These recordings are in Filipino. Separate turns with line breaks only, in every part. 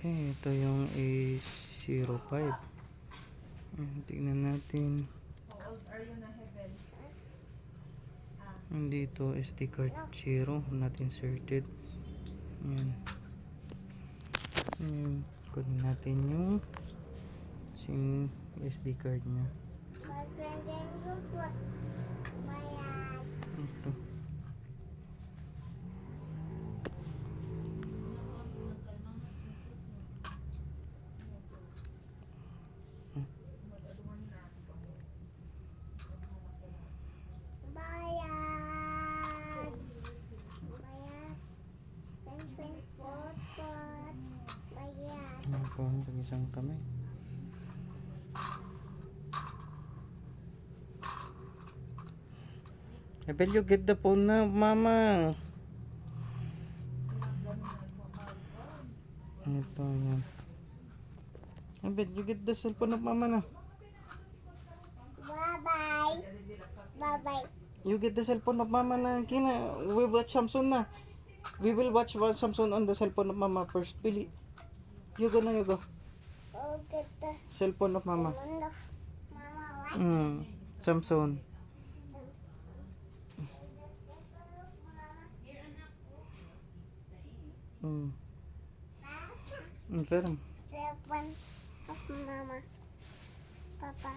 Okay, ito yung A05. Tignan natin.
How old are you na, Heaven?
Dito, SD card 0, not inserted. Ayan. Ayan. Kunin natin yung SIM SD card nya. Ito. Ayan po ang isang kamay. Abel, you get the phone na, mama. Ito, yan. Abel, you get the cellphone of mama na.
Bye-bye. Bye-bye.
You get the cellphone of mama na. Kina, we watch Samsung na. We will watch Samsung on the cellphone of mama first. Pili. You go na, you go.
Oh, get the
Cellphone of mama.
one of Mama. What?
Samsung. Pero.
Seven of Mama. Papa.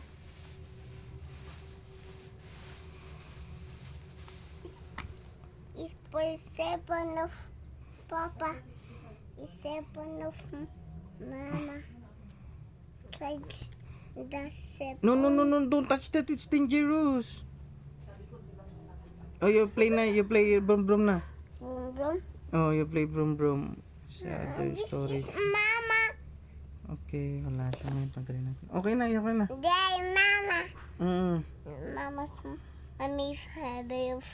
Is for seven of Papa. Is seven of Mama. Like the seven.
No, don't touch that. It's dangerous. Oh, you play brum brum na.
Boom.
Oh, you play brum brum. It's other
This
story.
is Mama.
Okay, wala siya. Ngayon, tanggalin natin. Okay na, okay na.
Day Mama. Mama's mommy father of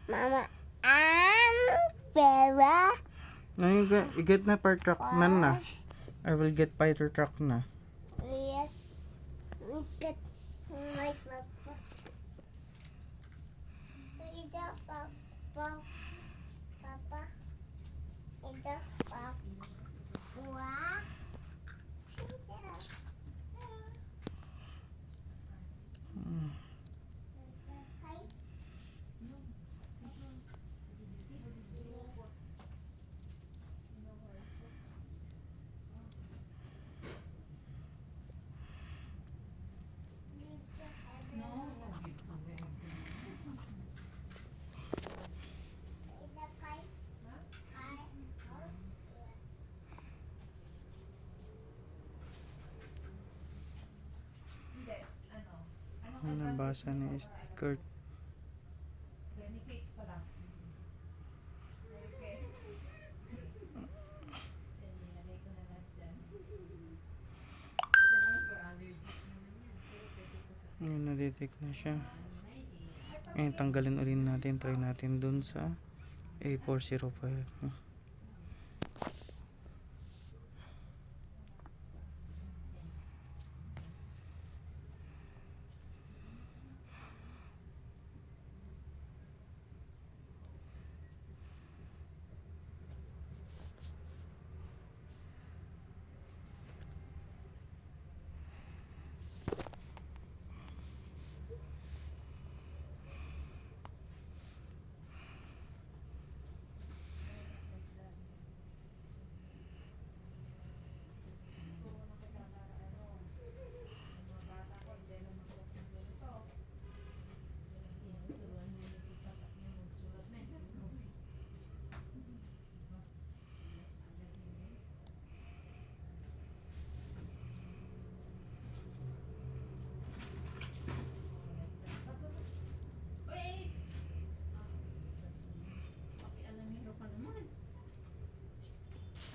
Mama. Vera.
No, you get na per truck man na. I will get fighter truck na.
Yes. Get my papa. Ida papa. Papa. Ida papa. Wow.
Nabasa na SD card.
Benefits pala. Okay.
Ngayon, na-detect na siya. Ngayon, tanggalin ulit natin. Try natin dun sa A405.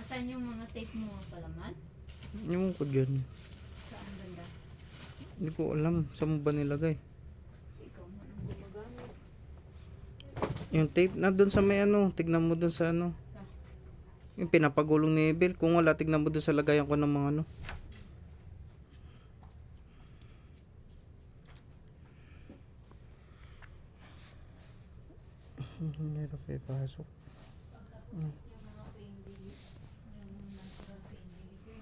Saan yung mga tape mo palaman?
Yung ko dyan.
Saan banda?
Hindi ko alam. Saan mo ba nilagay?
Ikaw mo nang gumagamit.
Yung tape na doon sa may ano. Tignan mo doon sa ano. Yung pinapagulong ni Bel. Kung wala, tignan mo doon sa lagayan ko ng mga ano. Meron pa ipasok.
Yung mga pain relief, yung natural pain relief,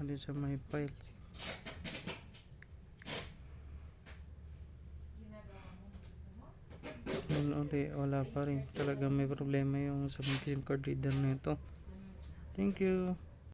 Ano sa my files. Yun, wala pa rin. Talaga may problema yung sa SIM card reader na ito. Thank you.